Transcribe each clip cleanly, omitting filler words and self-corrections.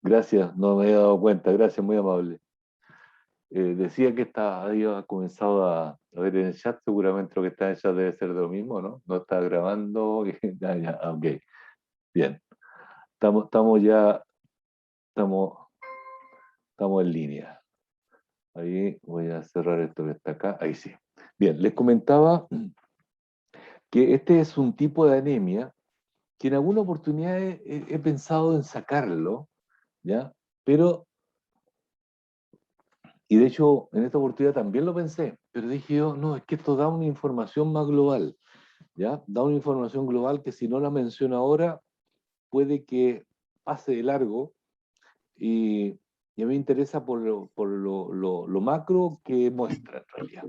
Gracias, no me había dado cuenta, gracias, muy amable. Decía que había comenzado a ver en el chat, seguramente lo que está en el chat debe ser de lo mismo, ¿no? No está grabando, ya, ok, bien. Estamos ya, estamos, estamos en línea. Ahí voy a cerrar esto que está acá, ahí sí. Bien, les comentaba que este es un tipo de anemia que en alguna oportunidad he pensado en sacarlo, ¿ya? Pero y de hecho, en esta oportunidad también lo pensé, pero dije yo, no, es que esto da una información más global, ¿ya? Da una información global que si no la menciono ahora, puede que pase de largo y, y a mí me interesa por lo macro que muestra en realidad.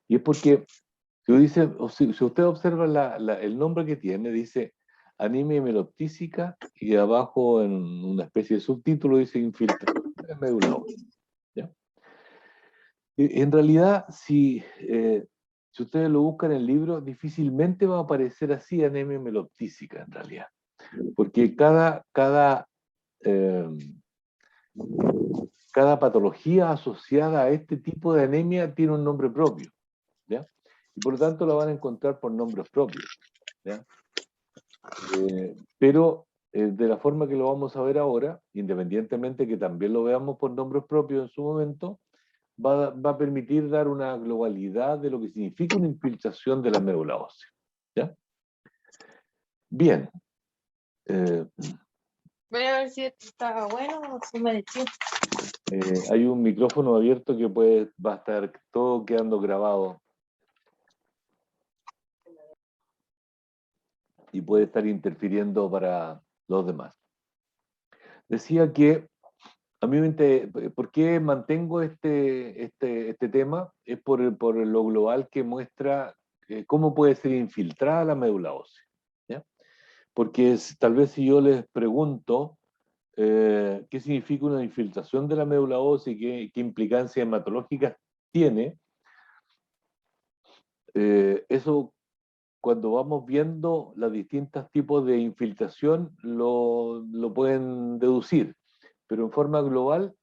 Y es porque, si usted observa el nombre que tiene, dice anemia hemeloptísica y abajo en una especie de subtítulo dice infiltración de la médula ósea, ¿ya? En realidad, si ustedes lo buscan en el libro, difícilmente va a aparecer así anemia meloptísica, en realidad. Porque eh, cada patología asociada a este tipo de anemia tiene un nombre propio, ¿ya? Y por lo tanto la van a encontrar por nombres propios, ¿ya? Pero de la forma que lo vamos a ver ahora, independientemente que también lo veamos por nombres propios en su momento, va a permitir dar una globalidad de lo que significa una infiltración de la médula ósea, ¿ya? Bien. eh, Voy a ver si esto está bueno o si me despido. Hay un micrófono abierto que va a estar todo quedando grabado y puede estar interfiriendo para los demás. Decía que a mí ¿por qué mantengo este tema? Es por lo global que muestra cómo puede ser infiltrada la médula ósea, ¿ya? Porque tal vez si yo les pregunto qué significa una infiltración de la médula ósea y qué implicancias hematológicas tiene, eso cuando vamos viendo los distintos tipos de infiltración lo pueden deducir, pero en forma global,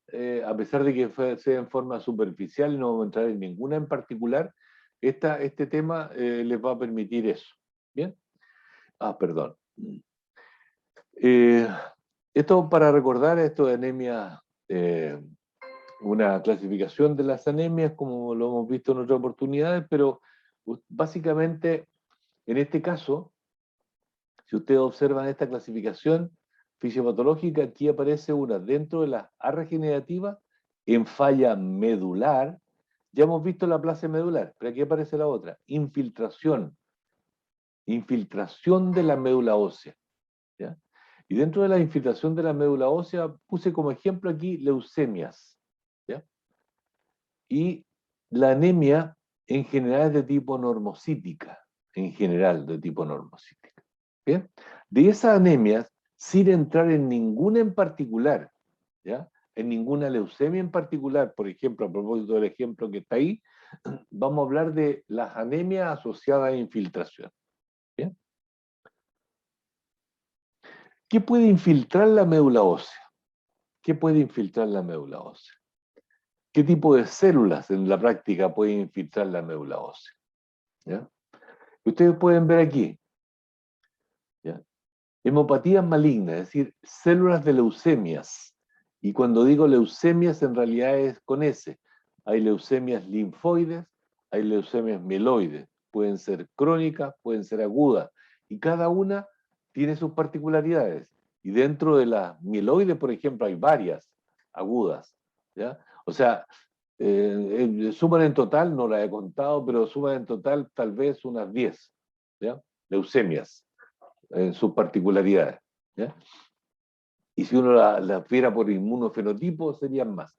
a pesar de que sea en forma superficial, no vamos a entrar en ninguna en particular, este tema les va a permitir eso. ¿Bien? Perdón. Eh, Esto para recordar, esto de anemia, una clasificación de las anemias, como lo hemos visto en otras oportunidades, pero básicamente, en este caso, si ustedes observan esta clasificación fisiopatológica, aquí aparece una dentro de las A regenerativas en falla medular. Ya hemos visto la plasia medular, pero aquí aparece la otra, infiltración de la médula ósea, ¿ya? Y dentro de la infiltración de la médula ósea puse como ejemplo aquí leucemias, ¿ya? Y la anemia en general es de tipo normocítica, en general de tipo normocítica. ¿Bien? De esas anemias, sin entrar en ninguna en particular, ¿ya? En ninguna leucemia en particular, por ejemplo, a propósito del ejemplo que está ahí, vamos a hablar de las anemias asociadas a infiltración. ¿Bien? ¿Qué puede infiltrar la médula ósea? ¿Qué puede infiltrar la médula ósea? ¿Qué tipo de células en la práctica pueden infiltrar la médula ósea? ¿Ya? Ustedes pueden ver aquí, ¿ya? Hemopatías malignas, es decir, células de leucemias. Y cuando digo leucemias, en realidad es con S. Hay leucemias linfoides, hay leucemias mieloides. Pueden ser crónicas, pueden ser agudas. Y cada una tiene sus particularidades. Y dentro de las mieloides, por ejemplo, hay varias agudas, ¿ya? O sea, suman en total, no la he contado, pero suman en total tal vez unas 10, ¿ya? Leucemias en sus particularidades, ¿ya? Y si uno la viera por inmunofenotipo, serían más.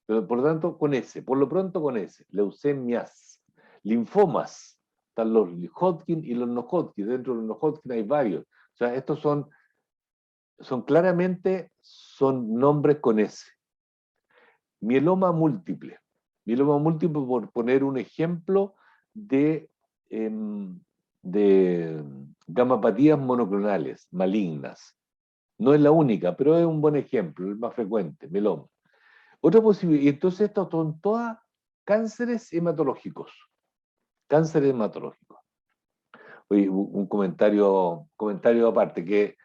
Pero por lo tanto, con ese, por lo pronto con ese, leucemias, linfomas, están los Hodgkin y los no Hodgkin, dentro de los no Hodgkin hay varios. O sea, estos son claramente, son nombres con ese. Mieloma múltiple. Mieloma múltiple, por poner un ejemplo de gamapatías monoclonales, malignas, No es la única, pero es un buen ejemplo, el más frecuente, mieloma. Otra posibilidad, y entonces estos son todas cánceres hematológicos. Cánceres hematológicos. Oye, un comentario aparte, que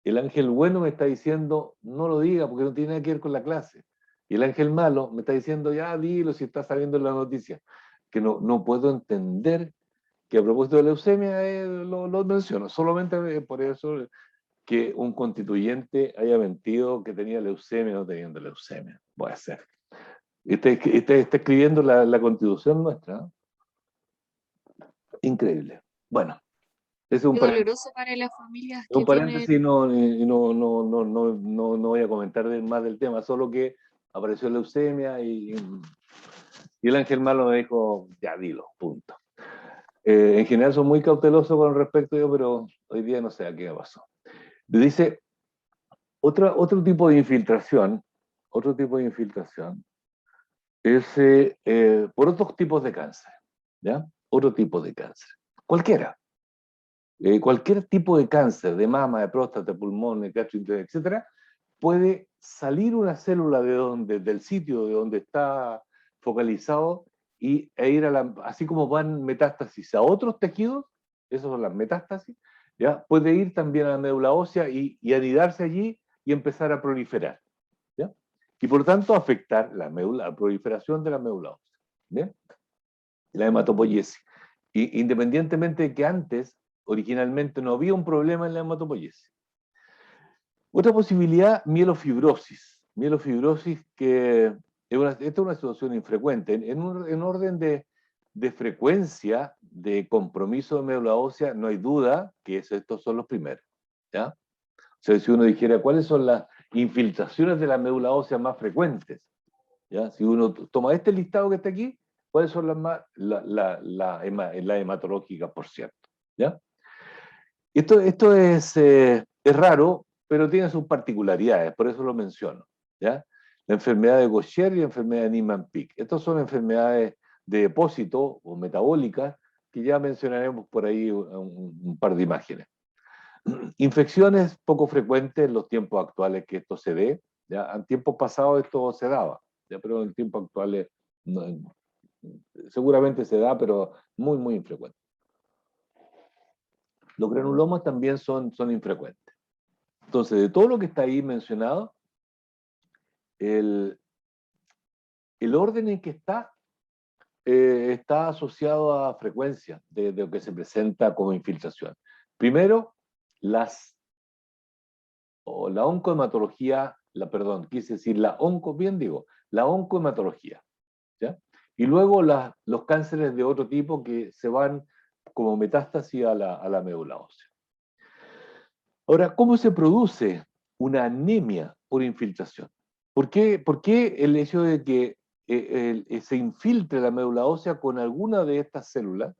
el ángel bueno me está diciendo, no lo diga porque no tiene nada que ver con la clase. Y el ángel malo me está diciendo, ya dilo si está saliendo en la noticia. Que no puedo entender que a propósito de leucemia lo menciono. Solamente por eso que un constituyente haya mentido que tenía leucemia no teniendo leucemia. Puede ser. Está escribiendo la constitución nuestra, ¿no? Increíble. Bueno, ese es Qué doloroso para las familias un que tienen. paréntesis, no voy a comentar más del tema, solo que apareció leucemia y el ángel malo me dijo, ya dilo, punto. En general son muy cautelosos con respecto a ello, pero hoy día no sé a qué pasó. Dice, otro tipo de infiltración es por otros tipos de cáncer, ¿ya? Otro tipo de cáncer, cualquiera. Cualquier tipo de cáncer, de mama, de próstata, de pulmón, de gastrointestinal, etcétera, puede salir una célula del sitio de donde está focalizado e ir así como van metástasis a otros tejidos, esas son las metástasis, ¿ya? Puede ir también a la médula ósea y anidarse allí y empezar a proliferar, ¿ya? Y por lo tanto afectar la proliferación de la médula ósea, ¿bien? La hematopoiesis. Independientemente de que antes, originalmente, no había un problema en la hematopoiesis. Otra posibilidad, mielofibrosis. Mielofibrosis que esta es una situación infrecuente. En orden de frecuencia de compromiso de médula ósea, no hay duda que estos son los primeros, ¿ya? O sea, si uno dijera cuáles son las infiltraciones de la médula ósea más frecuentes, ¿ya? Si uno toma este listado que está aquí, ¿cuáles son las hematológicas, por cierto? ¿Ya? Esto es raro, pero tiene sus particularidades, por eso lo menciono, ¿ya? La enfermedad de Gaucher y la enfermedad de Niemann-Pick. Estas son enfermedades de depósito o metabólicas que ya mencionaremos por ahí un par de imágenes. Infecciones poco frecuentes en los tiempos actuales que esto se dé, ¿ya? En tiempos pasados esto se daba, ¿ya? Pero en tiempos actuales seguramente se da, pero muy, muy infrecuente. Los granulomas también son infrecuentes. Entonces, de todo lo que está ahí mencionado, el orden en que está asociado a frecuencia de lo que se presenta como infiltración. Primero, la oncohematología, quise decir la oncohematología, ¿ya? Y luego los cánceres de otro tipo que se van como metástasis a la médula ósea. Ahora, ¿cómo se produce una anemia por infiltración? ¿Por qué el hecho de que se infiltre la médula ósea con alguna de estas células,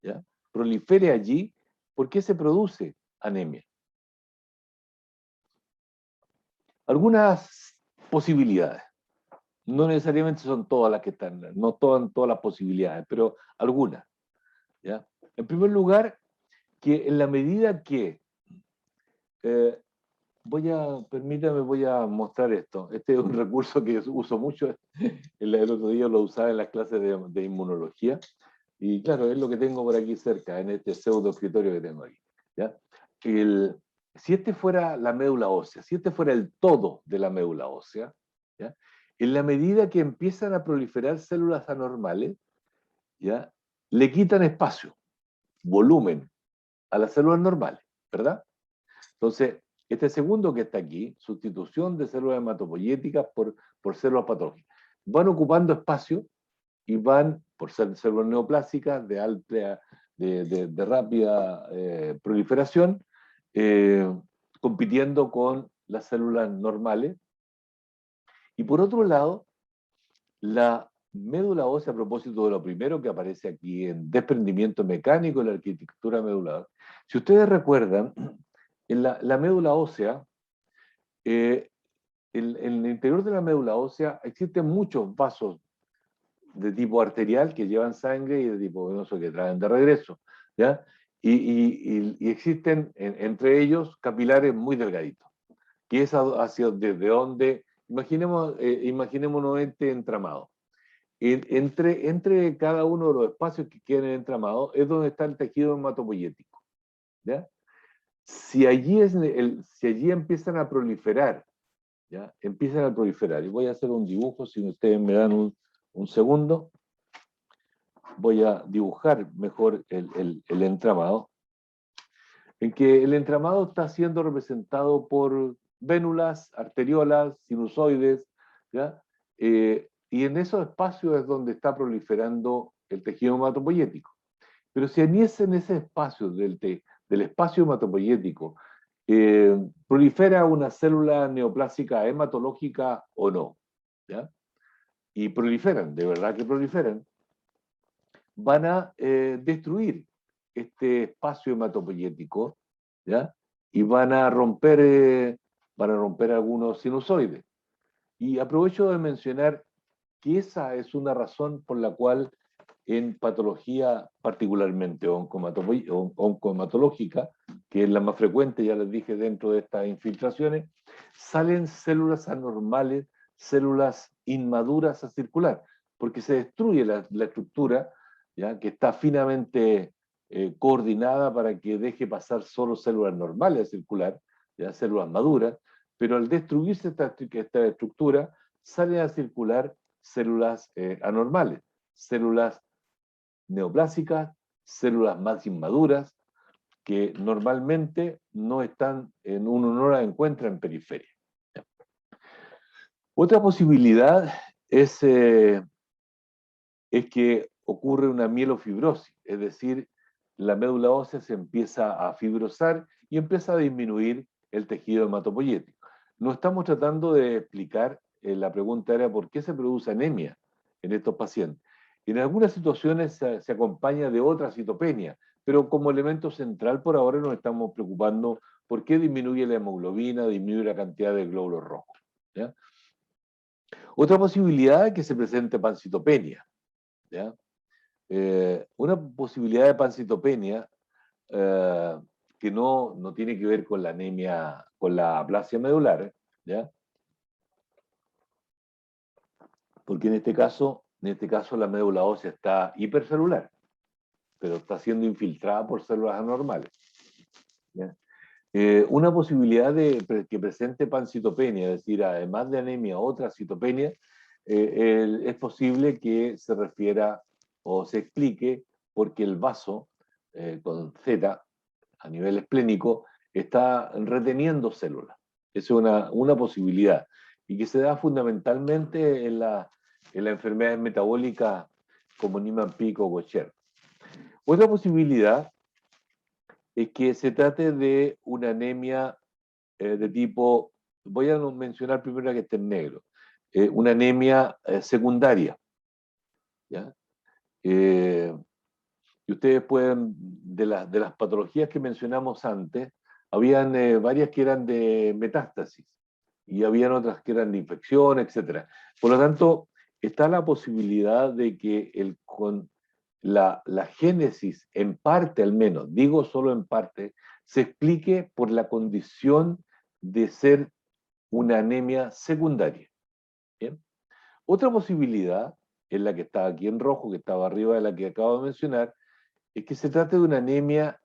¿ya? Prolifere allí? ¿Por qué se produce anemia? Algunas posibilidades. No necesariamente son todas las que están, no todas las posibilidades, pero algunas, ¿ya? En primer lugar, que en la medida que permítame, voy a mostrar esto. Este es un recurso que uso mucho. El otro día lo usaba en las clases de inmunología. Y claro, es lo que tengo por aquí cerca, en este pseudo escritorio que tengo aquí, ¿ya? Si este fuera la médula ósea, si este fuera el todo de la médula ósea, ¿ya? En la medida que empiezan a proliferar células anormales, ¿ya? Le quitan espacio, volumen a las células normales, ¿verdad? Entonces, este segundo que está aquí, sustitución de células hematopoyéticas por células patológicas, van ocupando espacio y van, por ser células neoplásicas de rápida proliferación, compitiendo con las células normales. Y por otro lado, la médula ósea, a propósito de lo primero que aparece aquí en desprendimiento mecánico de la arquitectura medular, si ustedes recuerdan, en la médula ósea, en el interior de la médula ósea existen muchos vasos de tipo arterial que llevan sangre y de tipo venoso que traen de regreso, ¿ya? Y existen entre ellos capilares muy delgaditos, que es hacia desde donde, imaginémonos este entramado. Entre cada uno de los espacios que quedan en el entramado es donde está el tejido hematopoyético, ¿ya? Si allí empiezan a proliferar, ¿ya? Empiezan a proliferar, y voy a hacer un dibujo, si ustedes me dan un segundo, voy a dibujar mejor el entramado, en que el entramado está siendo representado por vénulas, arteriolas, sinusoides, ¿ya? Y en esos espacios es donde está proliferando el tejido hematopoyético. Pero si en ese espacio del espacio hematopoyético prolifera una célula neoplásica hematológica o no, ¿ya? Y proliferan, de verdad que proliferan, van a destruir este espacio hematopoyético, ¿ya? Y van a romper algunos sinusoides. Y aprovecho de mencionar que esa es una razón por la cual en patología particularmente oncohematológica, que es la más frecuente, ya les dije, dentro de estas infiltraciones, salen células anormales, células inmaduras a circular, porque se destruye la estructura, ¿ya? Que está finamente coordinada para que deje pasar solo células normales a circular, ¿ya? Células maduras, pero al destruirse esta estructura, salen a circular células anormales, células neoplásicas, células más inmaduras, que normalmente no están, uno no las encuentra en periferia. Otra posibilidad es que ocurre una mielofibrosis, es decir, la médula ósea se empieza a fibrosar y empieza a disminuir el tejido hematopoyético. No estamos tratando de explicar, la pregunta era ¿por qué se produce anemia en estos pacientes? En algunas situaciones se acompaña de otra citopenia, pero como elemento central por ahora nos estamos preocupando por qué disminuye la hemoglobina, disminuye la cantidad de glóbulos rojos, ¿ya? Otra posibilidad es que se presente pancitopenia, ¿ya? Una posibilidad de pancitopenia que no tiene que ver con la anemia, con la aplasia medular, ¿ya? Porque en este caso la médula ósea está hipercelular, pero está siendo infiltrada por células anormales, ¿ya? Una posibilidad de que presente pancitopenia, es decir, además de anemia, otra citopenia, es posible que se refiera o se explique porque el vaso con Z a nivel esplénico está reteniendo células. Esa es una posibilidad y que se da fundamentalmente en las enfermedades metabólicas como Niemann-Pick o Gaucher. Otra posibilidad es que se trate de una anemia de tipo, voy a mencionar primero la que esté en negro, una anemia secundaria, ¿ya? Y ustedes pueden, de las patologías que mencionamos antes, habían varias que eran de metástasis y habían otras que eran de infección, etc. Por lo tanto, está la posibilidad de que con la génesis, en parte al menos, digo solo en parte, se explique por la condición de ser una anemia secundaria. ¿Bien? Otra posibilidad, es la que está aquí en rojo, que estaba arriba de la que acabo de mencionar, es que se trate de una anemia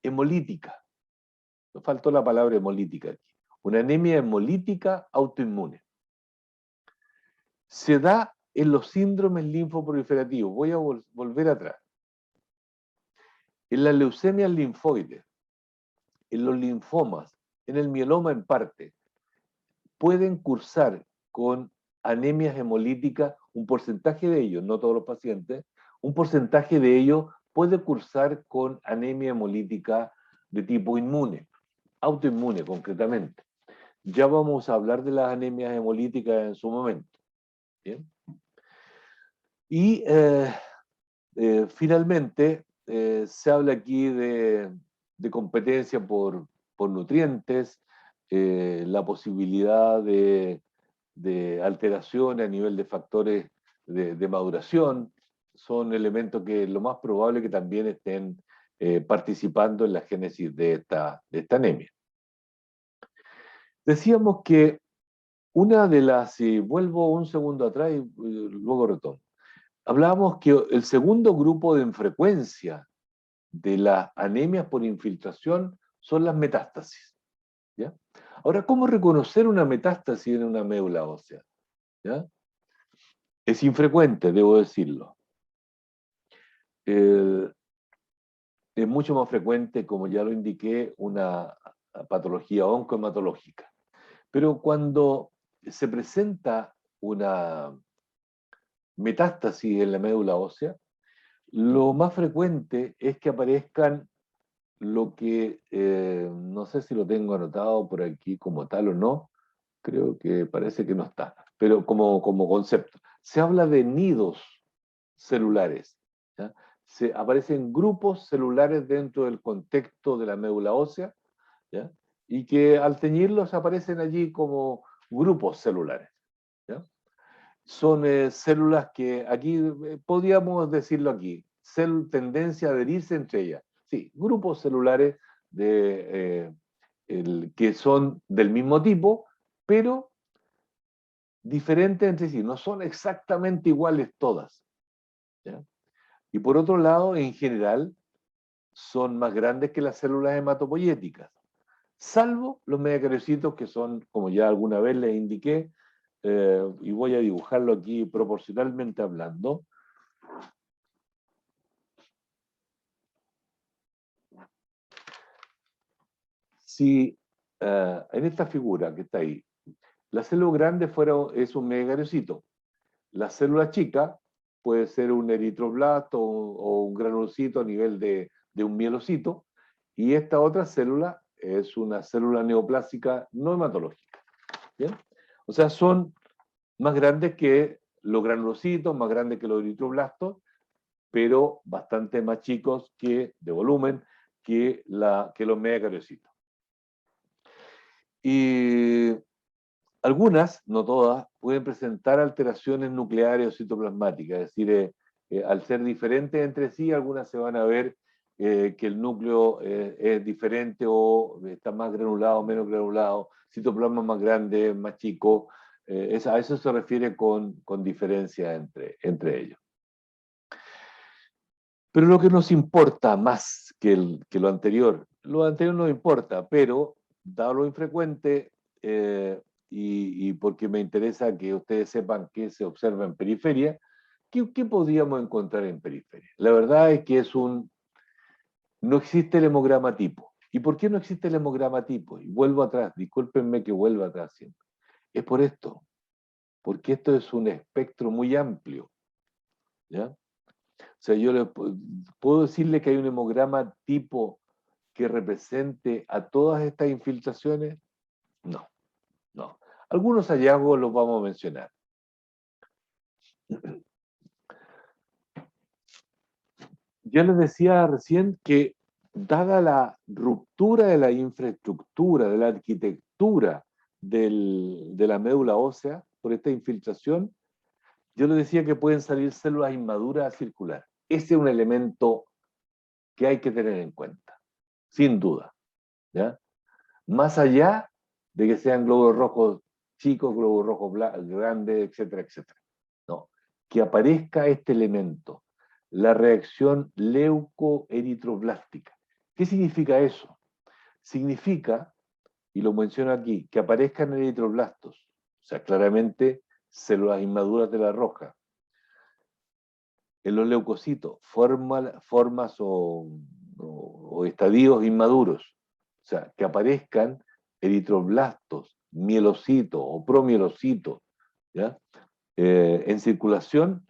hemolítica. Nos faltó la palabra hemolítica aquí. Una anemia hemolítica autoinmune. Se da en los síndromes linfoproliferativos. Voy a volver atrás. En las leucemias linfoides, en los linfomas, en el mieloma en parte, pueden cursar con anemias hemolíticas, un porcentaje de ellos, no todos los pacientes, un porcentaje de ellos puede cursar con anemia hemolítica de tipo inmune, autoinmune concretamente. Ya vamos a hablar de las anemias hemolíticas en su momento. ¿Bien? Y finalmente se habla aquí de competencia por nutrientes, la posibilidad de alteración a nivel de factores de maduración, son elementos que lo más probable que también estén participando en la génesis de esta anemia. Decíamos que una de las, si vuelvo un segundo atrás y luego retomo, hablábamos que el segundo grupo de infrecuencia de las anemias por infiltración son las metástasis. ¿Ya? Ahora, ¿cómo reconocer una metástasis en una médula ósea? ¿Ya? Es infrecuente, debo decirlo. Es mucho más frecuente, como ya lo indiqué, una patología oncohematológica. Pero cuando se presenta una metástasis en la médula ósea, lo más frecuente es que aparezcan lo que, no sé si lo tengo anotado por aquí como tal o no, creo que parece que no está, pero como concepto. Se habla de nidos celulares, ¿ya? Aparecen grupos celulares dentro del contexto de la médula ósea, ¿ya? Y que al teñirlos aparecen allí como grupos celulares, ¿ya? Son células que aquí, podríamos decirlo aquí, tendencia a adherirse entre ellas. Sí, grupos celulares que son del mismo tipo, pero diferentes entre sí, no son exactamente iguales todas, ¿ya? Y por otro lado, en general, son más grandes que las células hematopoyéticas, salvo los megacarecitos que son, como ya alguna vez les indiqué, y voy a dibujarlo aquí proporcionalmente hablando. Si en esta figura que está ahí, la célula grande es un megacariocito, la célula chica puede ser un eritroblasto o un granulocito a nivel de un mielocito, y esta otra célula es una célula neoplásica no hematológica. ¿Bien? O sea, son más grandes que los granulocitos, más grandes que los eritroblastos, pero bastante más chicos de volumen que los megacariocitos. Y algunas, no todas, pueden presentar alteraciones nucleares o citoplasmáticas, es decir, al ser diferentes entre sí, algunas se van a ver que el núcleo es diferente o está más granulado, menos granulado, citoplasma más grande, más chico, a eso se refiere con diferencia entre ellos. Pero lo que nos importa más que lo anterior no importa, pero dado lo infrecuente, y porque me interesa que ustedes sepan qué se observa en periferia, ¿qué podríamos encontrar en periferia? La verdad es que no existe el hemograma tipo. ¿Y por qué no existe el hemograma tipo? Y vuelvo atrás, discúlpenme que vuelva atrás siempre. Es por esto, porque esto es un espectro muy amplio, ¿ya? O sea, yo puedo decirle que hay un hemograma tipo que represente a todas estas infiltraciones. No, no. Algunos hallazgos los vamos a mencionar. Yo les decía recién que dada la ruptura de la infraestructura, de la arquitectura de la médula ósea por esta infiltración, yo les decía que pueden salir células inmaduras a circular. Ese es un elemento que hay que tener en cuenta, sin duda, ¿ya? Más allá de que sean glóbulos rojos chicos, glóbulos rojos grandes, etcétera, etcétera. No, que aparezca este elemento, la reacción leucoeritroblástica. ¿Qué significa eso? Significa, y lo menciono aquí, que aparezcan eritroblastos, o sea, claramente células inmaduras de la roja. En los leucocitos, formas o estadios inmaduros, o sea, que aparezcan eritroblastos, mielocitos o promielocitos, ¿ya? En circulación,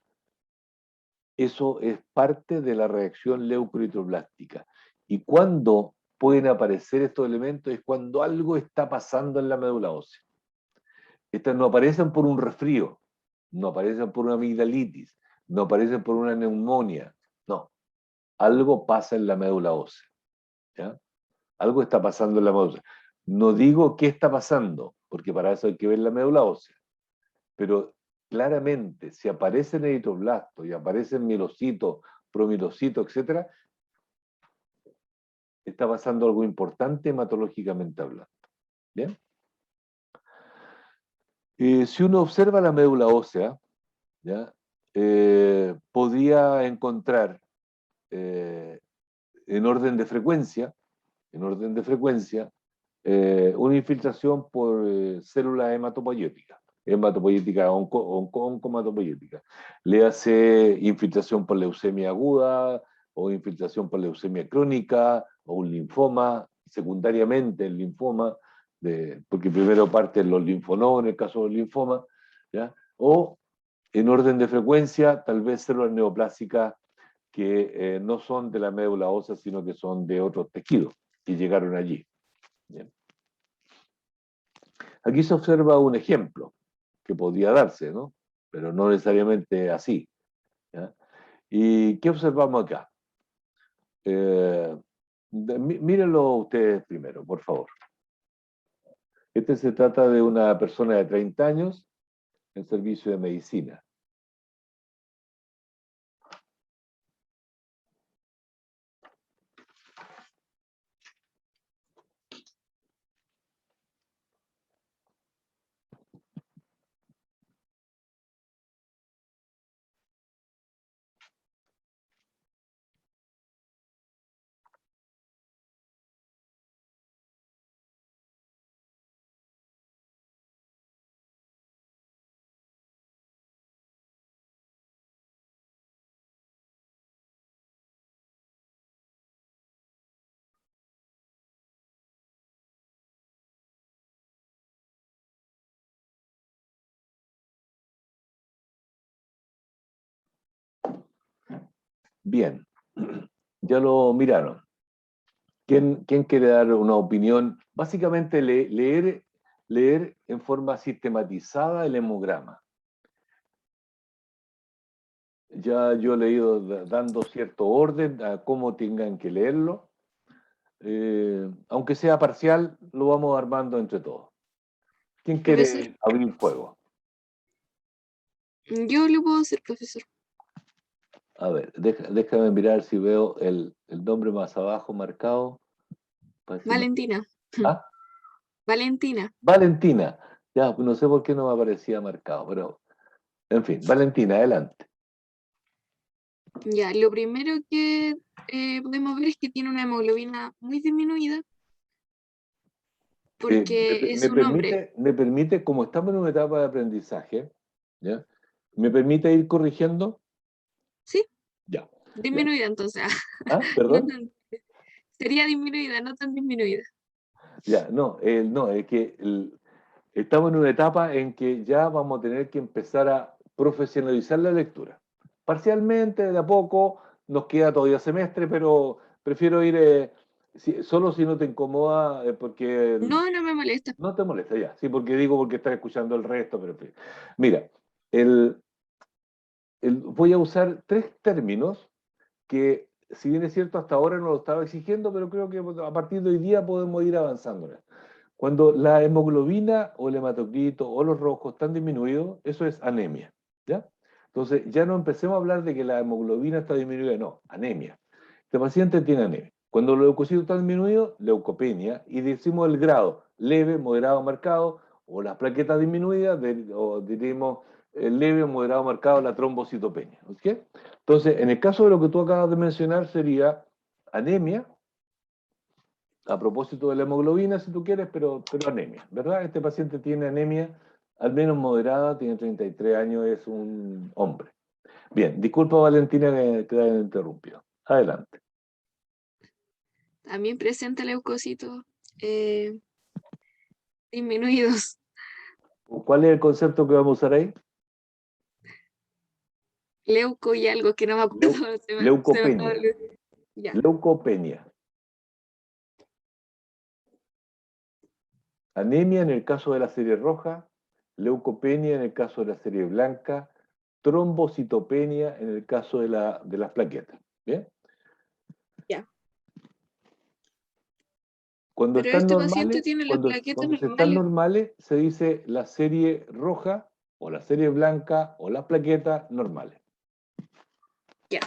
eso es parte de la reacción leucoeritroblástica. Y cuando pueden aparecer estos elementos es cuando algo está pasando en la médula ósea. Estas no aparecen por un resfrío, no aparecen por una amigdalitis, no aparecen por una neumonía, no. Algo pasa en la médula ósea, ¿ya? Algo está pasando en la médula ósea. No digo qué está pasando, porque para eso hay que ver la médula ósea, pero claramente, si aparecen eritroblastos y aparecen mielocitos, promielocitos, etc., está pasando algo importante hematológicamente hablando. ¿Bien? Si uno observa la médula ósea, ¿ya? Podría encontrar en orden de frecuencia, una infiltración por células hematopoyéticas, oncomatopoyéticas. Le hace infiltración por leucemia aguda, o infiltración por leucemia crónica, o un linfoma, secundariamente el linfoma, porque primero parten los linfonodos en el caso del linfoma, ¿ya? O en orden de frecuencia, tal vez células neoplásicas que no son de la médula ósea, sino que son de otros tejidos que llegaron allí. Bien. Aquí se observa un ejemplo que podría darse, ¿no? Pero no necesariamente así, ¿ya? ¿Y qué observamos acá? Mírenlo ustedes primero, por favor. Este se trata de una persona de 30 años en servicio de medicina. Bien, ya lo miraron. ¿Quién quiere dar una opinión? Básicamente leer en forma sistematizada el hemograma. Ya yo he leído dando cierto orden a cómo tengan que leerlo. Aunque sea parcial, lo vamos armando entre todos. ¿Quién Profesor, quiere abrir fuego? yo lo puedo hacer, profesor. A ver, déjame mirar si veo el nombre más abajo marcado. Valentina. ¿Ah? Valentina. Valentina. Ya, no sé por qué no me aparecía marcado, pero en fin, Valentina, adelante. Ya, lo primero que podemos ver es que tiene una hemoglobina muy disminuida porque es un hombre. Me permite, como estamos en una etapa de aprendizaje, ¿ya? ¿Me permite ir corrigiendo? Sí, Ya. Ya. disminuida entonces. ¿Ah? No ¿Perdón? tan- sería disminuida, no tan disminuida. Ya, no, no, es que estamos en una etapa en que ya vamos a tener que empezar a profesionalizar la lectura. Parcialmente, de a poco, nos queda todavía semestre, pero prefiero ir solo si no te incomoda, porque No, no me molesta. no te molesta ya. Sí, porque estás escuchando el resto, pero en fin. Mira, el, voy a usar 3 términos que, si bien es cierto, hasta ahora no lo estaba exigiendo, pero creo que a partir de hoy día podemos ir avanzando. Cuando la hemoglobina o el hematocrito o los rojos están disminuidos, eso es anemia, ¿ya? Entonces, ya no empecemos a hablar de que la hemoglobina está disminuida, no, anemia. Este paciente tiene anemia. Cuando los leucocitos están disminuidos, leucopenia, y decimos el grado, leve, moderado, marcado, o las plaquetas disminuidas, o diríamos leve, moderado, marcado, la trombocitopenia, ¿ok? Entonces, en el caso de lo que tú acabas de mencionar, sería anemia, a propósito de la hemoglobina, si tú quieres, pero anemia, ¿verdad? Este paciente tiene anemia, al menos moderada, tiene 33 años, es un hombre. Bien, disculpa Valentina que te haya interrumpido. Adelante. También presenta leucocitos disminuidos. ¿Cuál es el concepto que vamos a usar ahí? Leuco y algo que no me acuerdo. Se me acaba de Leucopenia. olvidar. Ya, Leucopenia. Anemia en el caso de la serie roja, leucopenia en el caso de la serie blanca, trombocitopenia en el caso de las plaquetas. ¿Bien? ya. Cuando Pero están este paciente normales, tiene las plaquetas cuando se están normales. normales, se dice la serie roja o la serie blanca o las plaquetas normales. Ya.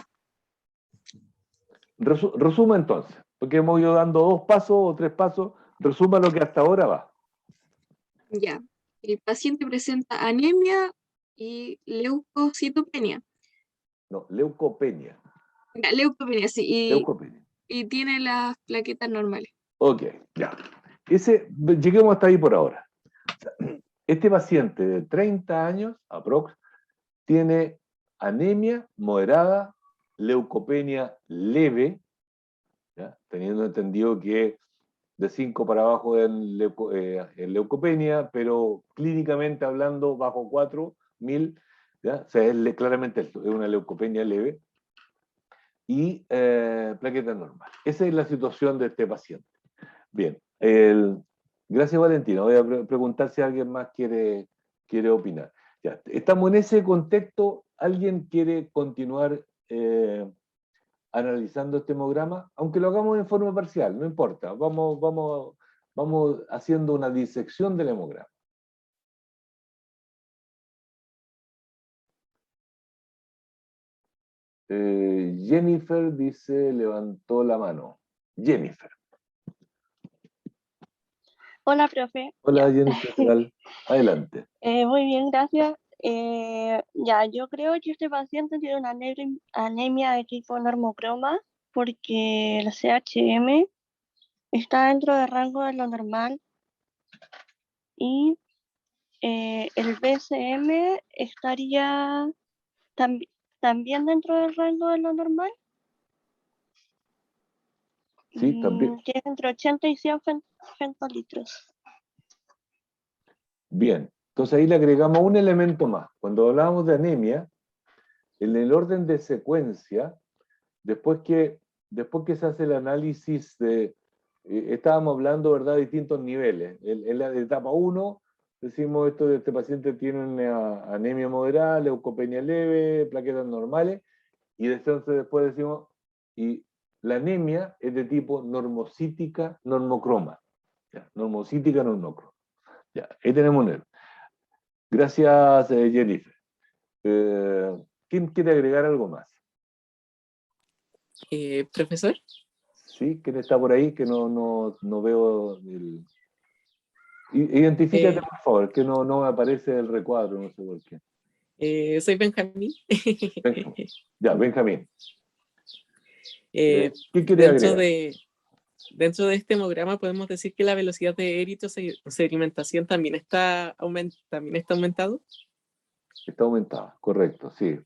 Resumo entonces. porque hemos ido dando 2 pasos o 3 pasos, resuma lo que hasta ahora va. Ya. El paciente presenta anemia y leucocitopenia. No, leucopenia. Ya, leucopenia, sí, Leucopenia. y tiene las plaquetas normales. Ok, ya. Lleguemos hasta ahí por ahora. Este paciente de 30 años, aprox, tiene anemia moderada, leucopenia leve, ¿ya? Teniendo entendido que de 5 para abajo en leucopenia, pero clínicamente hablando bajo 4.000, ¿ya? O sea, claramente es una leucopenia leve y plaqueta normal. Esa es la situación de este paciente. Bien, gracias Valentina. Voy a preguntar si alguien más quiere opinar. Ya, estamos en ese contexto. ¿Alguien quiere continuar analizando este hemograma? Aunque lo hagamos en forma parcial, no importa. Vamos haciendo una disección del hemograma. Jennifer dice, levantó la mano. Jennifer. Hola, profe. Hola Ya. Jennifer, ¿qué tal? Adelante. Muy bien, gracias. Ya, yo creo que este paciente tiene una anemia de tipo normocroma porque el CHM está dentro del rango de lo normal y el BCM estaría también dentro del rango de lo normal, Sí, también. que es entre 80 y 100 femtolitros. Bien, entonces ahí le agregamos un elemento más. Cuando hablábamos de anemia, en el orden de secuencia, después que se hace el análisis estábamos hablando, ¿verdad?, de distintos niveles. En la etapa 1, decimos esto de este paciente tiene una anemia moderada, leucopenia leve, plaquetas normales, y entonces después decimos, y la anemia es de tipo normocítica, normocroma. ¿Ya? Normocítica, normocroma. Ya, ahí tenemos un. Gracias, Jennifer. ¿Quién quiere agregar algo más? Profesor. ¿Sí? ¿Quién está por ahí? Que no veo Identifícate, por favor, que no me aparece el recuadro, no sé por qué. Soy Benjamín. Ya, Benjamín. ¿Qué quiere agregar? Dentro de este hemograma podemos decir que la velocidad de eritrosedimentación también está aumentado. Está aumentada, correcto, sí.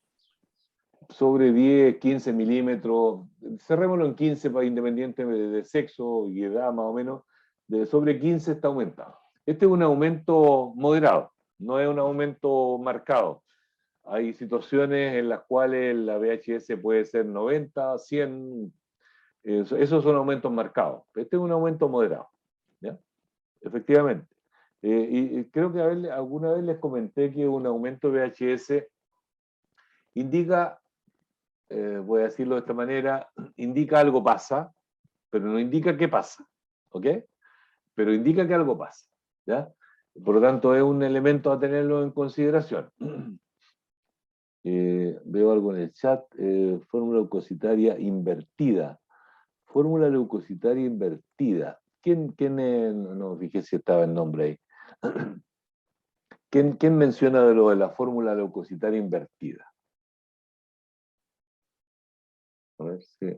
Sobre 10, 15 milímetros, cerrémoslo en 15 para independiente de sexo y edad más o menos, sobre 15 está aumentado. Este es un aumento moderado, no es un aumento marcado. Hay situaciones en las cuales la VHS puede ser 90, 100, esos son aumentos marcados. Este es un aumento moderado, ¿ya? Efectivamente. Y creo que alguna vez les comenté que un aumento de VHS indica, voy a decirlo de esta manera, indica algo pasa, pero no indica qué pasa, ¿ok? Pero indica que algo pasa, ¿ya? Por lo tanto, es un elemento a tenerlo en consideración. Veo algo en el chat, fórmula leucocitaria invertida. Fórmula leucocitaria invertida. ¿Quién no fijé si estaba el nombre ahí? ¿Quién menciona de lo de la fórmula leucocitaria invertida? A ver si.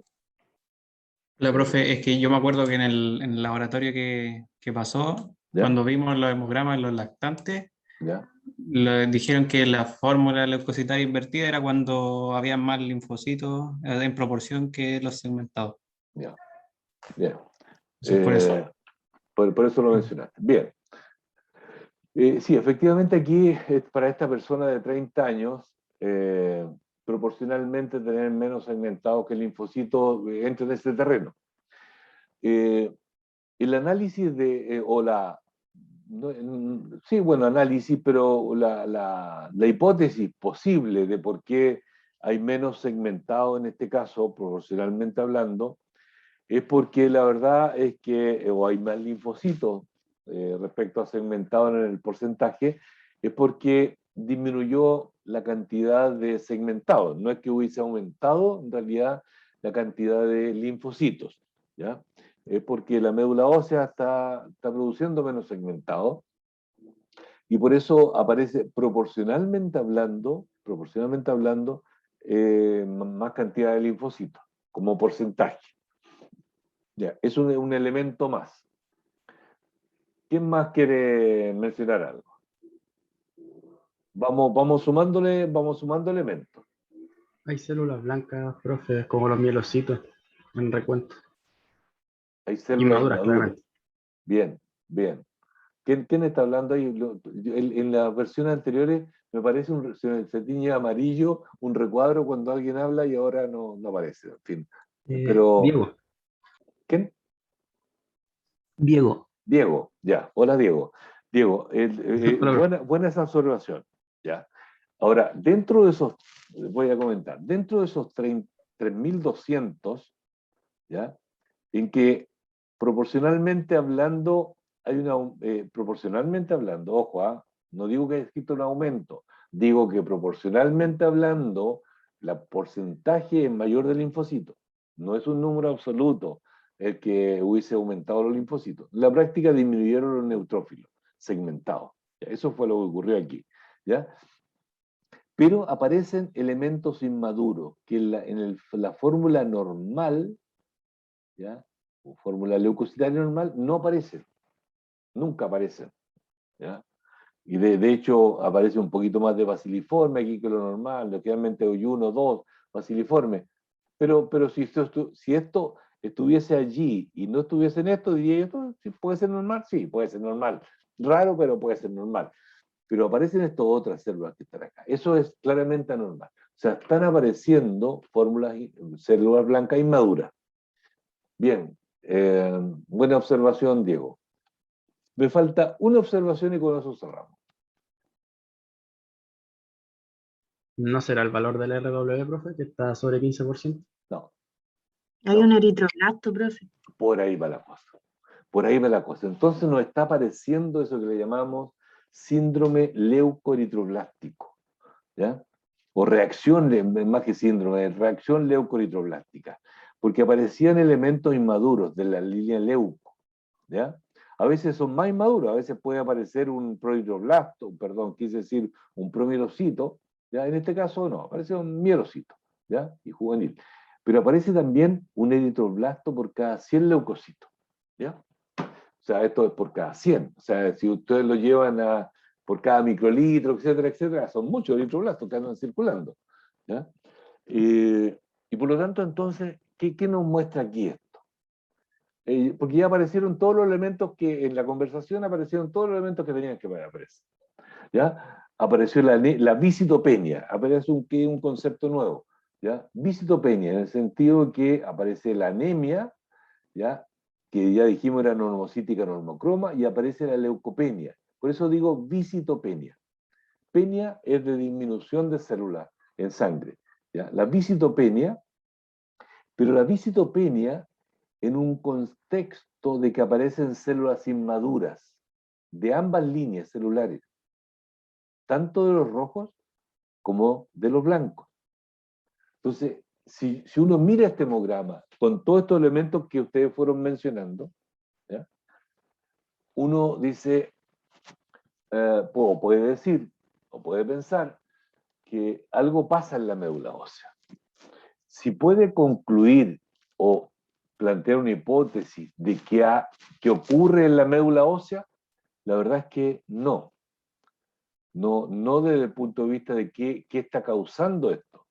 La profe, es que yo me acuerdo que en el laboratorio que pasó, ¿Ya? cuando vimos los hemogramas en los lactantes, ¿Ya? dijeron que la fórmula leucocitaria invertida era cuando había más linfocitos en proporción que los segmentados. Ya. Bien. Eso es por eso. Por eso lo mencionaste. Bien. Sí, efectivamente aquí, para esta persona de 30 años, proporcionalmente tener menos segmentados que el linfocito entra en este terreno. El análisis sí, bueno, análisis, pero la hipótesis posible de por qué hay menos segmentado en este caso, proporcionalmente hablando, es porque la verdad es que, o hay más linfocitos respecto a segmentado en el porcentaje, es porque disminuyó la cantidad de segmentados. No es que hubiese aumentado en realidad la cantidad de linfocitos, ¿ya? Es porque la médula ósea está produciendo menos segmentado, y por eso aparece proporcionalmente hablando, más cantidad de linfocitos, como porcentaje. Ya, es un elemento más. ¿Quién más quiere mencionar algo? Vamos sumando elementos. Hay células blancas, profe, como los mielocitos en recuento. Hay células Inmaduras, inmaduras. claramente. Bien, bien. ¿Quién está hablando ahí? En las versiones anteriores me parece se tiñe amarillo un recuadro cuando alguien habla y ahora no aparece. En fin. Pero, Diego. ¿quién? Diego. Diego, ya. Hola, Diego. Diego, Hola, profe. buena esa observación. Ya. Ahora, dentro de esos, voy a comentar, dentro de esos 3.200, ¿ya? En que proporcionalmente hablando, proporcionalmente hablando, ojo, no digo que exista un aumento, digo que proporcionalmente hablando, el porcentaje es mayor del linfocito. No es un número absoluto el que hubiese aumentado los linfocitos. En la práctica disminuyeron los neutrófilos segmentados. Eso fue lo que ocurrió aquí. ¿Ya? Pero aparecen elementos inmaduros que en la fórmula normal, ¿ya? O fórmula leucocitaria normal, no aparecen. Nunca aparecen. ¿Ya? Y de hecho aparece un poquito más de baciliforme aquí que lo normal, lógicamente hay 1, 2 baciliforme. Pero si esto estuviese allí y no estuviese en esto, diría yo, ¿sí puede ser normal? Sí, puede ser normal. Raro, pero puede ser normal. Pero aparecen estas otras células que están acá. Eso es claramente anormal. O sea, están apareciendo células blancas inmaduras. Bien, buena observación, Diego. Me falta una observación y con eso cerramos. ¿No será el valor del RW, profe, que está sobre 15%? No, Hay no. un eritroblasto, profe. Por ahí va la cosa. Por ahí va la cosa. Entonces nos está apareciendo eso que le llamamos síndrome leucoeritroblástico, ¿ya? O reacción, más que síndrome, reacción leucoeritroblástica, porque aparecían elementos inmaduros de la línea leuco, ¿ya? A veces son más inmaduros, a veces puede aparecer un prohidroblasto, perdón, quise decir un promielocito, ¿ya? En este caso no, aparece un mielocito, ¿ya? Y juvenil. Pero aparece también un eritroblasto por cada 100 leucocitos, ¿ya? O sea, esto es por cada 100. O sea, si ustedes lo llevan por cada microlitro, etcétera, son muchos eritroblastos que andan circulando, ¿ya? Y por lo tanto, entonces, ¿qué nos muestra aquí esto? Porque ya aparecieron todos los elementos que en la conversación aparecieron todos los elementos que tenían que aparecer. ¿Ya? Apareció la visitopenia, aparece un concepto nuevo. ¿Ya? Visitopenia, en el sentido de que aparece la anemia, ¿ya? Que ya dijimos era normocítica normocroma, y aparece la leucopenia. Por eso digo visitopenia. Penia es de disminución de células en sangre. ¿Ya? La visitopenia, pero la visitopenia en un contexto de que aparecen células inmaduras de ambas líneas celulares, tanto de los rojos como de los blancos. Entonces, si uno mira este hemograma con todos estos elementos que ustedes fueron mencionando, ¿ya? Uno dice, puede decir o puede pensar que algo pasa en la médula ósea. Si puede concluir o plantear una hipótesis de qué ocurre en la médula ósea, la verdad es que no. No desde el punto de vista de qué está causando esto,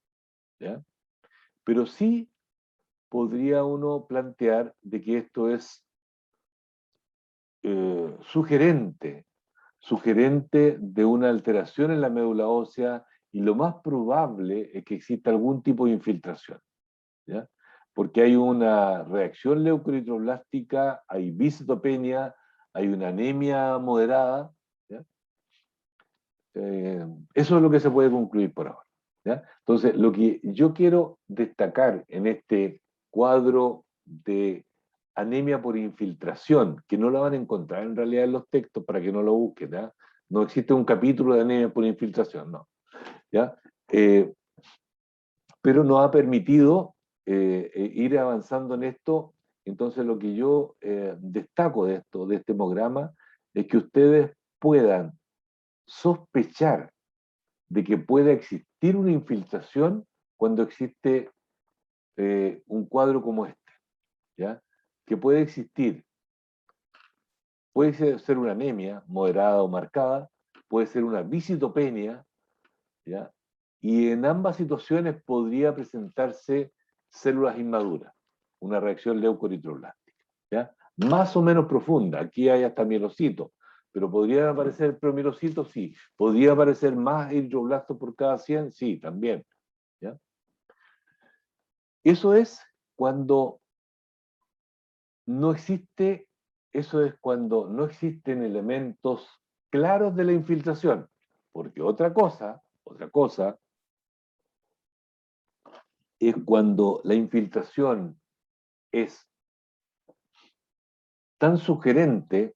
¿ya? Pero sí podría uno plantear de que esto es sugerente de una alteración en la médula ósea, y lo más probable es que exista algún tipo de infiltración, ¿ya? Porque hay una reacción leucoeritroblástica, hay visitopenia, hay una anemia moderada, ¿ya? Eso es lo que se puede concluir por ahora, ¿ya? Entonces, lo que yo quiero destacar en este cuadro de anemia por infiltración, que no la van a encontrar en realidad en los textos para que no lo busquen, ¿ya? No existe un capítulo de anemia por infiltración, no, ¿ya? Pero nos ha permitido ir avanzando en esto Entonces lo que yo destaco de esto, de este hemograma, es que ustedes puedan sospechar de que pueda existir una infiltración cuando existe un cuadro como este, ¿ya? Que puede existir. Puede ser una anemia moderada o marcada, puede ser una visitopenia, ¿ya? Y en ambas situaciones podría presentarse células inmaduras, una reacción leucoeritroblástica, ¿ya? Más o menos profunda, aquí hay hasta mielocitos, pero ¿podría aparecer promielocitos? Sí. ¿Podría aparecer más eritroblastos por cada 100? Sí, también, ¿ya? Eso es cuando no existe, eso es cuando no existen elementos claros de la infiltración, porque otra cosa es cuando la infiltración es tan sugerente,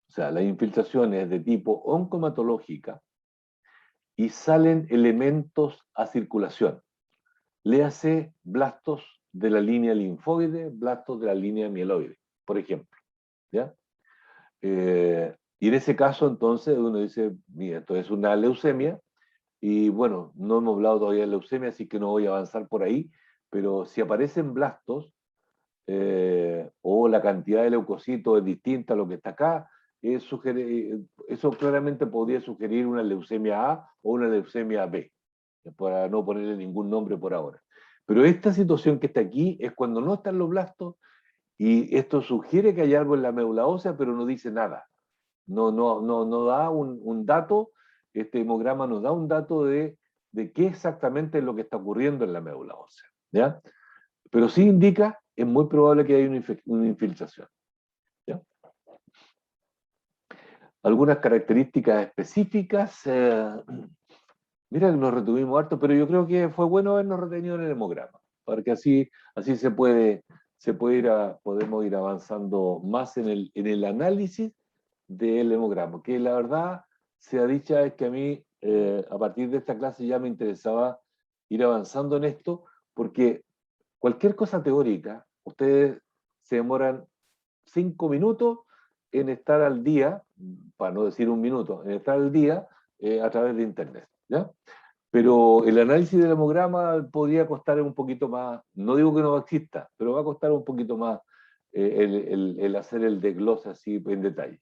o sea, la infiltración es de tipo oncomatológica y salen elementos a circulación. Léase blastos de la línea linfoide, blastos de la línea mieloide, por ejemplo, ¿ya? Y en ese caso, entonces, uno dice, mira, esto es una leucemia, y bueno, no hemos hablado todavía de leucemia, así que no voy a avanzar por ahí, pero si aparecen blastos, o la cantidad de leucocitos es distinta a lo que está acá, eso claramente podría sugerir una leucemia A o una leucemia B, para no ponerle ningún nombre por ahora. Pero esta situación que está aquí es cuando no están los blastos, y esto sugiere que hay algo en la médula ósea, pero no dice nada. No da un dato, este hemograma nos da un dato de qué exactamente es lo que está ocurriendo en la médula ósea, ¿ya? Pero sí indica, es muy probable que haya una infiltración, ¿ya? Algunas características específicas, mira que nos retuvimos harto, pero yo creo que fue bueno habernos retenido en el hemograma, porque así podemos ir avanzando más en el análisis del hemograma, que la verdad sea dicha es que a mí, a partir de esta clase ya me interesaba ir avanzando en esto, porque cualquier cosa teórica, ustedes se demoran 5 minutos en estar al día, para no decir un minuto, en estar al día a través de Internet, ¿ya? Pero el análisis del hemograma podría costar un poquito más, no digo que no exista, pero va a costar un poquito más el hacer el desglose así en detalle.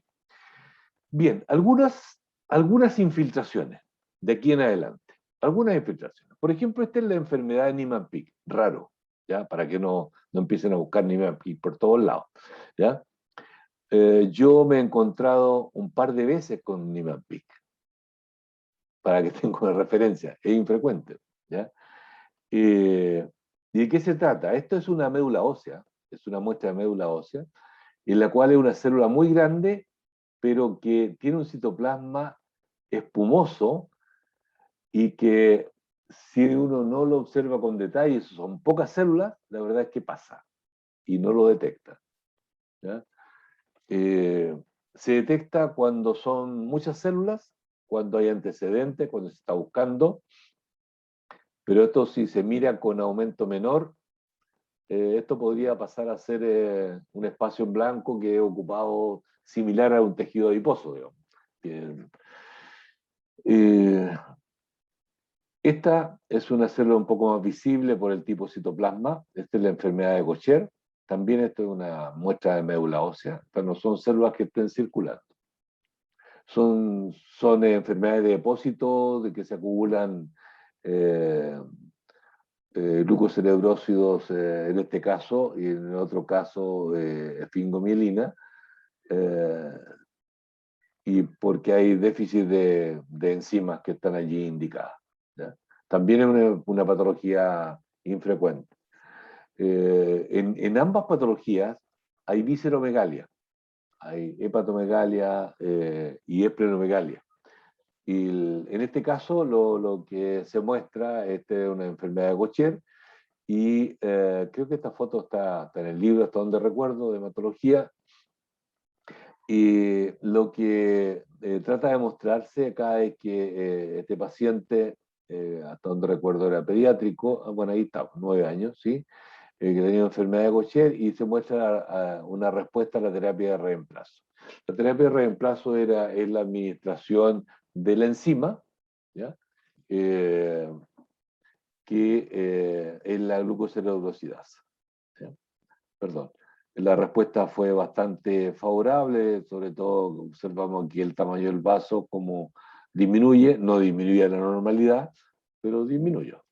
Bien, algunas infiltraciones de aquí en adelante. Algunas infiltraciones. Por ejemplo, esta es la enfermedad de Niemann-Pick, raro, ¿ya? Para que no empiecen a buscar Niemann-Pick por todos lados, ¿ya? Yo me he encontrado un par de veces con Niemann-Pick, para que tengan una referencia, es infrecuente, ¿ya? ¿Y de qué se trata? Esto es una médula ósea, es una muestra de médula ósea, en la cual es una célula muy grande, pero que tiene un citoplasma espumoso y que si uno no lo observa con detalle, son pocas células, la verdad es que pasa y no lo detecta, ¿ya? Se detecta cuando son muchas células, cuando hay antecedentes, cuando se está buscando, pero esto si se mira con aumento menor, esto podría pasar a ser un espacio en blanco que es ocupado similar a un tejido adiposo, digamos. Esta es una célula un poco más visible por el tipo citoplasma. Esta es la enfermedad de Gaucher. También esto es una muestra de médula ósea, pero no son células que estén circulando. Son enfermedades de depósito, de que se acumulan glucocerebrósidos en este caso, y en otro caso esfingomielina, y porque hay déficit de enzimas que están allí indicadas, ¿ya? También es una patología infrecuente. En ambas patologías hay visceromegalia, hay hepatomegalia y esplenomegalia. Y en este caso lo que se muestra es una enfermedad de Gaucher, y creo que esta foto está en el libro, hasta donde recuerdo, de hematología. Y lo que trata de mostrarse acá es que este paciente, hasta donde recuerdo era pediátrico, bueno, ahí está, 9 años, ¿sí? que tenía enfermedad de Gaucher, y se muestra una respuesta a la terapia de reemplazo. La terapia de reemplazo es la administración de la enzima, ¿ya? Que es la glucocerebrosidasa. ¿Sí? Perdón. La respuesta fue bastante favorable, sobre todo observamos aquí el tamaño del vaso como disminuye, no disminuye a la normalidad, pero disminuyó.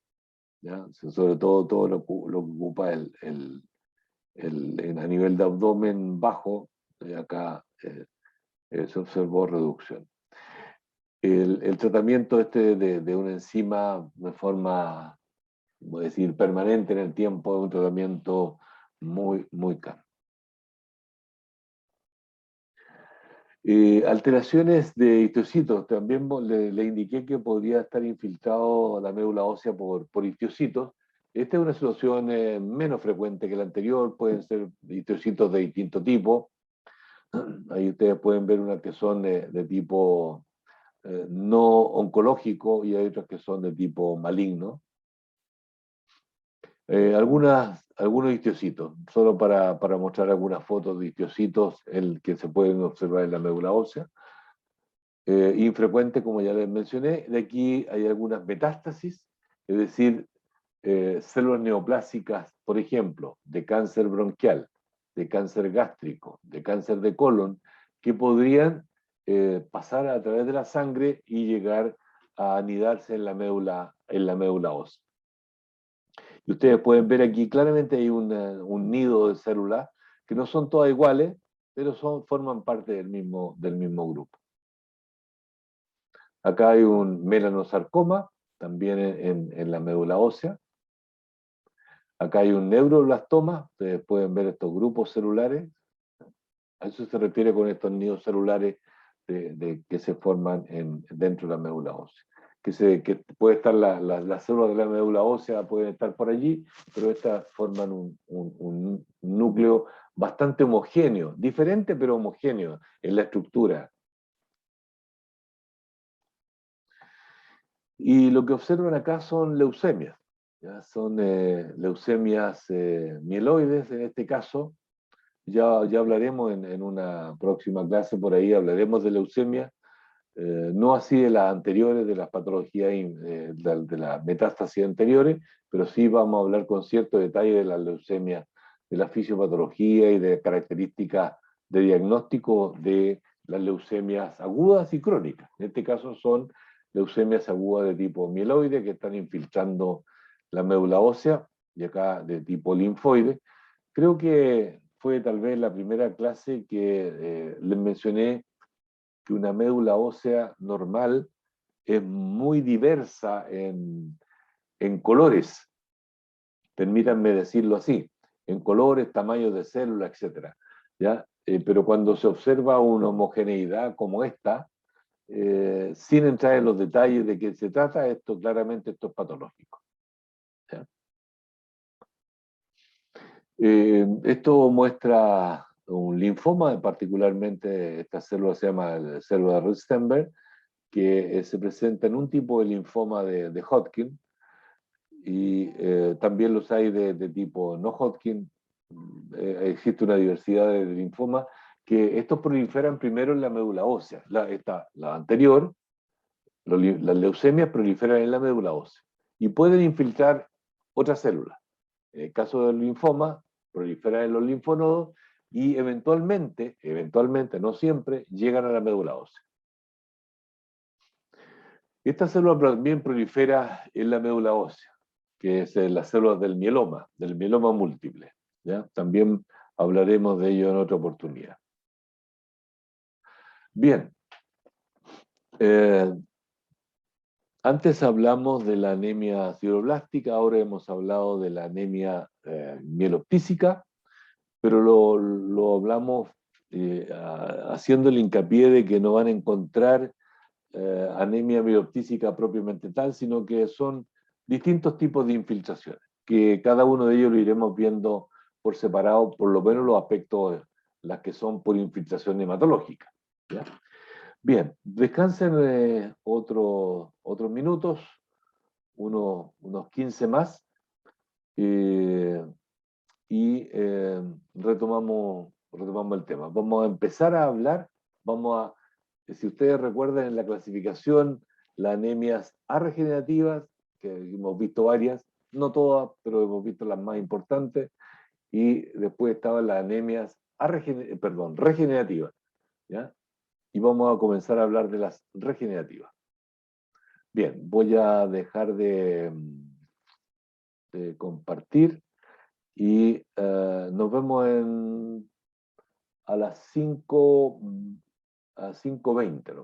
¿Ya? Sobre todo lo que ocupa a nivel de abdomen bajo, acá se observó reducción. El tratamiento de una enzima de forma, voy a decir, permanente en el tiempo es un tratamiento muy, muy caro. Alteraciones de histocitos, también le indiqué que podría estar infiltrado la médula ósea por histocitos. Esta es una situación menos frecuente que la anterior, pueden ser histocitos de distinto tipo. Ahí ustedes pueden ver unas que son de tipo no oncológico y hay otras que son de tipo maligno. Algunos histocitos, solo para mostrar algunas fotos de histocitos que se pueden observar en la médula ósea. Infrecuente, como ya les mencioné. De aquí hay algunas metástasis, es decir, células neoplásicas, por ejemplo, de cáncer bronquial, de cáncer gástrico, de cáncer de colon, que podrían pasar a través de la sangre y llegar a anidarse en la médula ósea. Y ustedes pueden ver aquí claramente hay un nido de células que no son todas iguales, pero forman parte del mismo grupo. Acá hay un melanosarcoma, también en la médula ósea. Acá hay un neuroblastoma, ustedes pueden ver estos grupos celulares. A eso se refiere con estos nidos celulares que se forman dentro de la médula ósea. Que puede estar las células de la médula ósea pueden estar por allí, pero estas forman un núcleo bastante homogéneo, diferente pero homogéneo en la estructura. Y lo que observan acá son leucemias. ¿Ya? Son leucemias mieloides en este caso. Ya hablaremos en una próxima clase, por ahí hablaremos de leucemia. No así de las anteriores, de las patologías, de las metástasis anteriores, pero sí vamos a hablar con cierto detalle de la leucemia, de la fisiopatología y de características de diagnóstico de las leucemias agudas y crónicas. En este caso son leucemias agudas de tipo mieloide que están infiltrando la médula ósea y acá de tipo linfoide. Creo que fue tal vez la primera clase que les mencioné que una médula ósea normal es muy diversa en colores, permítanme decirlo así, en colores, tamaños de células, etc. ¿Ya? Pero cuando se observa una homogeneidad como esta, sin entrar en los detalles de qué se trata, claramente esto es patológico. ¿Ya? Esto muestra un linfoma, particularmente esta célula se llama la célula de Rutstenberg, que se presenta en un tipo de linfoma de Hodgkin, y también los hay de tipo no Hodgkin. Existe una diversidad de linfomas que estos proliferan primero en la médula ósea. La anterior, las leucemias proliferan en la médula ósea y pueden infiltrar otras células. En el caso del linfoma, proliferan en los linfonodos y eventualmente, no siempre, llegan a la médula ósea. Esta célula también prolifera en la médula ósea, que es las células del mieloma múltiple. ¿Ya? También hablaremos de ello en otra oportunidad. Bien. Antes hablamos de la anemia sideroblástica, ahora hemos hablado de la anemia mieloptísica, pero lo hablamos haciendo el hincapié de que no van a encontrar anemia mieloptísica propiamente tal, sino que son distintos tipos de infiltraciones, que cada uno de ellos lo iremos viendo por separado, por lo menos los aspectos, las que son por infiltración hematológica. ¿Ya? Bien, descansen otros minutos, unos 15 más. y retomamos el tema. Vamos a empezar a hablar, si ustedes recuerdan en la clasificación, las anemias arregenerativas, que hemos visto varias, no todas, pero hemos visto las más importantes, y después estaban las anemias regenerativas, ¿ya? Y vamos a comenzar a hablar de las regenerativas. Bien, voy a dejar de compartir y nos vemos a las 5:20.